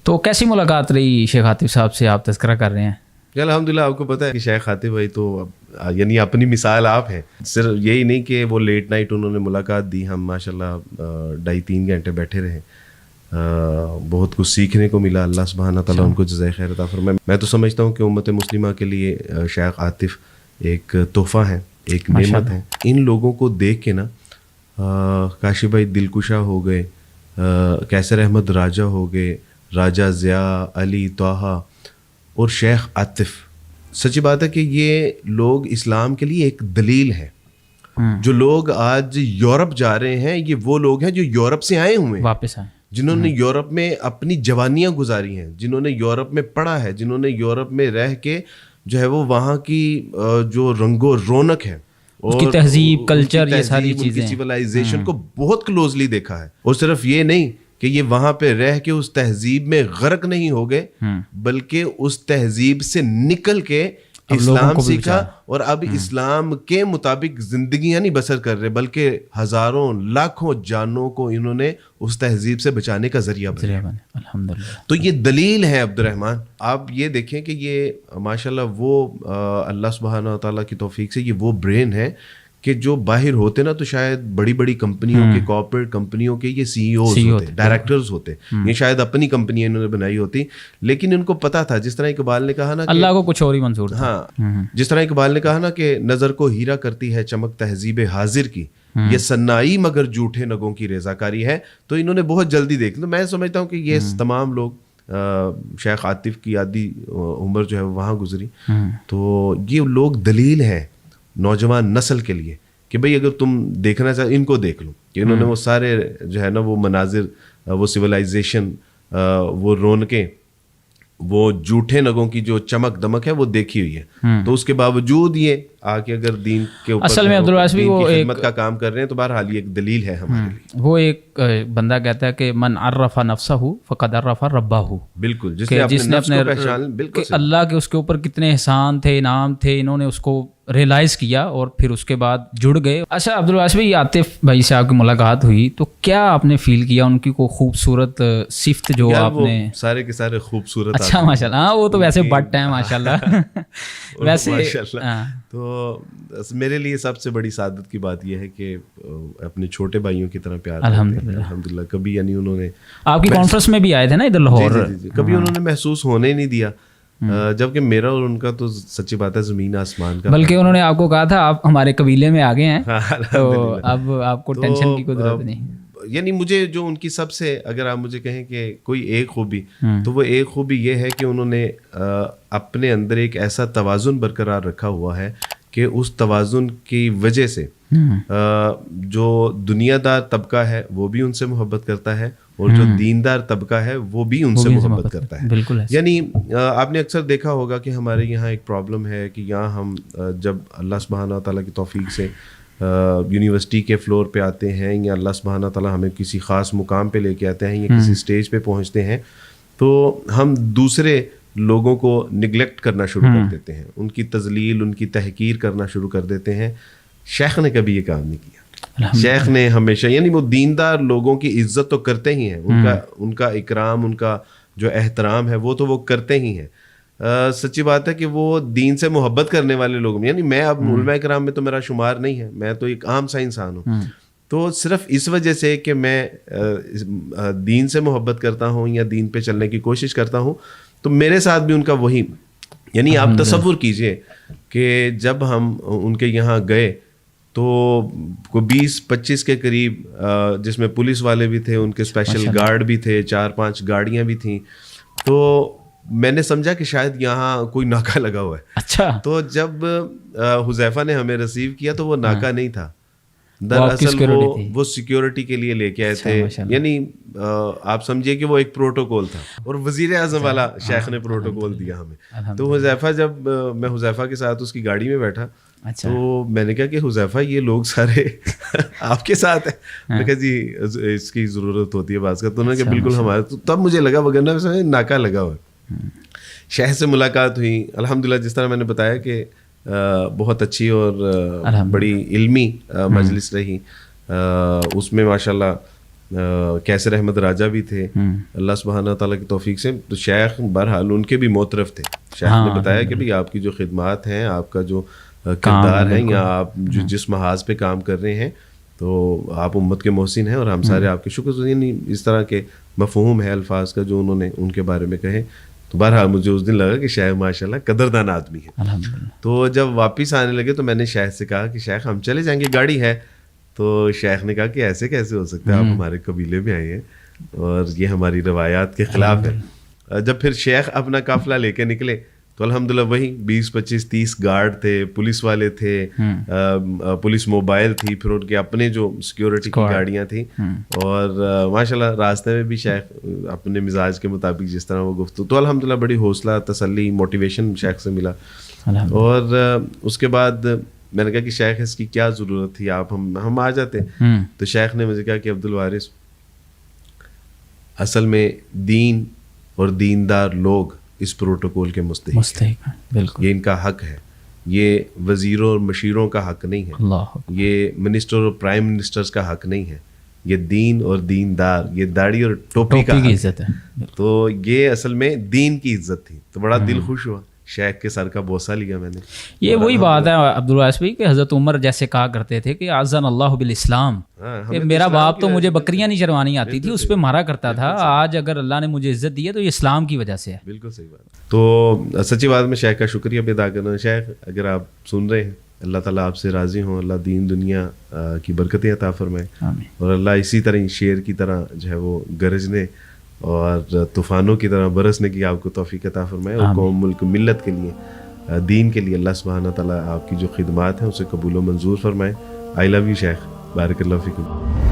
تو کیسی ملاقات رہی شیخ عاطف صاحب سے، آپ تذکرہ کر رہے ہیں؟ الحمدللہ آپ کو پتہ ہے کہ شیخ عاطف بھائی تو یعنی اپنی مثال آپ ہیں. صرف یہی نہیں کہ وہ لیٹ نائٹ انہوں نے ملاقات دی، ہم ماشاءاللہ 2.5-3 گھنٹے بیٹھے رہے، بہت کچھ سیکھنے کو ملا. اللہ سبحانہ تعالیٰ ان کو جزائے خیر عطا فرمائے. میں تو سمجھتا ہوں کہ امت مسلمہ کے لیے شیخ عاطف ایک تحفہ ہے، ایک نعمت ہے. ان لوگوں کو دیکھ کے نا کاشف بھائی دلکشا ہو گئے، کیسر احمد راجہ ہو گئے، راجہ ضیاء، علی طٰہٰ اور شیخ عاطف. سچی بات ہے کہ یہ لوگ اسلام کے لیے ایک دلیل ہے. جو لوگ آج یورپ جا رہے ہیں یہ وہ لوگ ہیں جو یورپ سے آئے ہوئے ہیں، واپس آئے، جنہوں نے یورپ میں اپنی جوانیاں گزاری ہیں، جنہوں نے یورپ میں پڑھا ہے، جنہوں نے یورپ میں رہ کے جو ہے وہ وہاں کی جو رنگ و رونق ہے، اس کی تہذیب، کلچر، یہ ساری چیزیں، سویلائزیشن کو بہت کلوزلی دیکھا ہے. اور صرف یہ نہیں کہ یہ وہاں پہ رہ کے اس تہذیب میں غرق نہیں ہو گئے، بلکہ اس تہذیب سے نکل کے اسلام سیکھا اور اب اسلام کے مطابق زندگیاں نہیں بسر کر رہے، بلکہ ہزاروں لاکھوں جانوں کو انہوں نے اس تہذیب سے بچانے کا ذریعہ بنا. الحمدللہ. تو یہ دلیل ہے عبد الرحمن. آپ یہ دیکھیں کہ یہ ماشاءاللہ وہ اللہ سبحانہ تعالیٰ کی توفیق سے یہ وہ برین ہے کہ جو باہر ہوتے نا تو شاید بڑی بڑی کمپنیوں کے، کارپوریٹ کمپنیوں کے یہ سی ای اوز ہوتے، ڈائریکٹرز ہوتے، یہ شاید اپنی کمپنیاں انہوں نے بنائی ہوتی، لیکن ان کو پتا تھا، جس طرح اقبال نے کہا نا، اللہ کو کچھ اور ہی منظور تھا. ہاں، جس طرح اقبال نے کہا نا کہ نظر کو ہیرا کرتی ہے چمک تہذیب حاضر کی، یہ سنائی مگر جھوٹے نگوں کی رضاکاری ہے. تو انہوں نے بہت جلدی دیکھ لیا. میں سمجھتا ہوں کہ یہ تمام لوگ، شیخ عاطف کی آدھی عمر جو ہے وہاں گزری، تو یہ لوگ دلیل ہیں نوجوان نسل کے لیے کہ بھئی اگر تم دیکھنا چاہتے ان کو دیکھ لو کہ انہوں نے وہ سارے جو ہے نا وہ مناظر، وہ سویلائزیشن، وہ رونقیں، وہ جھوٹے نگوں کی جو چمک دمک ہے وہ دیکھی ہوئی ہے. تو اس کے باوجود یہ آ کے اگر دین کے اوپر اصل میں عبدالواس بھی وہ خدمت کا کام کر رہے ہیں تو بہرحال یہ ایک دلیل ہے ہمارے لیے. وہ ایک بندہ کہتا ہے کہ من عرف نفسہ فقد عرف ربہ. بالکل، جس نے اپنے پہچان، بالکل اللہ کے اس کے اوپر کتنے احسان تھے، انعام تھے، انہوں نے اس کو ریئلائز کیا اور پھر اس کے بعد جڑ گئے. اچھا عبدالواس بھائی، عاطف بھائی سے آپ کی ملاقات ہوئی تو کیا آپ نے فیل کیا ان کی کوئی خوبصورت صفت جو آپ نے؟ سارے کے سارے خوبصورت. اچھا ماشاء اللہ. ہاں وہ تو ویسے بٹ ہیں ماشاء اللہ. ویسے تو میرے لیے سب سے بڑی سعادت کی بات یہ ہے کہ اپنے چھوٹے بھائیوں کی طرح پیار الحمدللہ. کبھی یعنی انہوں نے آپ کی کانفرنس میں بھی آئے تھے نا ادھر لاہور، کبھی انہوں نے محسوس ہونے نہیں دیا، جبکہ میرا اور ان کا تو سچی بات ہے زمین آسمان کا. بلکہ انہوں نے آپ کو کہا تھا آپ ہمارے قبیلے میں آ گئے ہیں تو اب آپ کو ٹینشن کی کوئی ضرورت نہیں. یعنی مجھے جو ان کی سب سے، اگر آپ مجھے کہیں کہ کوئی ایک خوبی، تو وہ ایک خوبی یہ ہے کہ انہوں نے اپنے اندر ایک ایسا توازن برقرار رکھا ہوا ہے کہ اس توازن کی وجہ سے جو دنیا دار طبقہ ہے وہ بھی ان سے محبت کرتا ہے اور جو دیندار طبقہ ہے وہ بھی ان سے محبت کرتا ہے. بالکل. یعنی آپ نے اکثر دیکھا ہوگا کہ ہمارے یہاں ایک پرابلم ہے کہ یہاں ہم جب اللہ سبحانہ تعالیٰ کی توفیق سے یونیورسٹی کے فلور پہ آتے ہیں یا اللہ سبحانہ تعالیٰ ہمیں کسی خاص مقام پہ لے کے آتے ہیں یا کسی اسٹیج پہ پہنچتے ہیں تو ہم دوسرے لوگوں کو نگلیکٹ کرنا شروع کر دیتے ہیں، ان کی تذلیل، ان کی تحقیر کرنا شروع کر دیتے ہیں. شیخ نے کبھی یہ کام نہیں کیا. شیخ نے ہمیشہ، یعنی وہ دیندار لوگوں کی عزت تو کرتے ہی ہیں، ان کا اکرام، ان کا جو احترام ہے وہ تو وہ کرتے ہی ہیں. سچی بات ہے کہ وہ دین سے محبت کرنے والے لوگ، یعنی میں اب علماء کرام میں تو میرا شمار نہیں ہے، میں تو ایک عام سا انسان ہوں. تو صرف اس وجہ سے کہ میں دین سے محبت کرتا ہوں یا دین پہ چلنے کی کوشش کرتا ہوں تو میرے ساتھ بھی ان کا وہی، یعنی آپ تصور کیجئے کہ جب ہم ان کے یہاں گئے تو کوئی 20-25 کے قریب، جس میں پولیس والے بھی تھے، ان کے اسپیشل گارڈ بھی تھے، 4-5 گاڑیاں بھی تھیں. تو میں نے سمجھا کہ شاید یہاں کوئی ناکہ لگا ہوا ہے. اچھا. تو جب حذیفہ نے ہمیں ریسیو کیا تو وہ ناکہ نہیں تھا، دراصل وہ سیکیورٹی کے لیے لے کے آئے تھے. یعنی آپ سمجھیے کہ وہ ایک پروٹوکول تھا اور وزیر اعظم والا شیخ نے پروٹوکول دیا ہمیں. تو حذیفہ، جب میں حذیفہ کے ساتھ اس کی گاڑی میں بیٹھا تو میں نے کہا کہ حذیفہ یہ لوگ سارے آپ کے ساتھ ہیں؟ میں نے کہا جی اس کی ضرورت ہوتی ہے بعض کا. تو انہوں نے کہا بالکل ہمارے. تو تب مجھے لگا وغیرہ ناکہ لگا ہوا. شیخ سے ملاقات ہوئی الحمدللہ، جس طرح میں نے بتایا کہ بہت اچھی اور بڑی علمی مجلس رہی. اس میں ماشاءاللہ کیسر احمد راجہ بھی تھے اللہ سبحانہ تعالیٰ کی توفیق سے. تو شیخ بہرحال ان کے بھی موترف تھے. شیخ نے بتایا کہ بھئی آپ کی جو خدمات ہیں, آپ کا جو کردار ہے, یا آپ جو جس محاذ پہ کام کر رہے ہیں, تو آپ امت کے محسن ہیں اور ہم سارے آپ کے شکر. یعنی اس طرح کے مفہوم ہے الفاظ کا جو انہوں نے ان کے بارے میں کہے. تو بہرحال مجھے اس دن لگا کہ شیخ ماشاء اللہ قدردان آدمی ہے. تو جب واپس آنے لگے تو میں نے شیخ سے کہا کہ شیخ ہم چلے جائیں گے, گاڑی ہے. تو شیخ نے کہا کہ ایسے کیسے ہو سکتا ہے, آپ ہمارے قبیلے میں آئے ہیں اور یہ ہماری روایات کے خلاف ہے. جب پھر شیخ اپنا قافلہ لے کے نکلے تو الحمدللہ وہی 20-25-30 گارڈ تھے, پولیس والے تھے, پولیس موبائل تھی, پھر ان کے اپنے جو سیکیورٹی کی گاڑیاں تھیں. اور ماشاءاللہ راستے میں بھی شیخ اپنے مزاج کے مطابق جس طرح وہ گفتگو, تو الحمدللہ بڑی حوصلہ, تسلی, موٹیویشن شیخ سے ملا. اور اس کے بعد میں نے کہا کہ شیخ اس کی کیا ضرورت تھی, آپ ہم آ جاتے. تو شیخ نے مجھے کہا کہ عبدالوارث, اصل میں دین اور دیندار لوگ اس پروٹوکول کے مستحق ہیں. بالکل, یہ ان کا حق ہے. یہ وزیروں اور مشیروں کا حق نہیں ہے. یہ منسٹر اور پرائم منسٹرز کا حق نہیں ہے. یہ دین اور دیندار, یہ داڑھی اور ٹوپی کا عزت ہے. تو یہ اصل میں دین کی عزت تھی. تو بڑا دل خوش ہوا, شیخ کے سر کا بوسہ لیا میں نے. یہ وہی بات ہے عبدالوارث بھائی کہ حضرت عمر جیسے کہا کرتے تھے کہ اذن اللہ بالاسلام, میرا باپ تو مجھے بکریاں نہیں چروانی آتی تھی, اس پہ مارا کرتا تھا. آج اگر اللہ نے مجھے عزت دی ہے تو یہ اسلام کی وجہ سے ہے. بالکل صحیح بات. تو سچی بات میں شیخ کا شکریہ بھی ادا کرنا. شیخ اگر آپ سن رہے ہیں, اللہ تعالیٰ آپ سے راضی ہوں, اللہ دین دنیا کی برکتیں عطا فرمائے, اور اللہ اسی طرح شیر کی طرح جو ہے وہ گرجنے اور طوفانوں کی طرح برسنے کی آپ کو توفیق عطا فرمائے. اور قوم, ملک, ملت کے لیے, دین کے لیے اللہ سبحانہ تعالیٰ آپ کی جو خدمات ہیں اسے قبول و منظور فرمائے. آئی لو یو شیخ, بارک اللہ فیکم.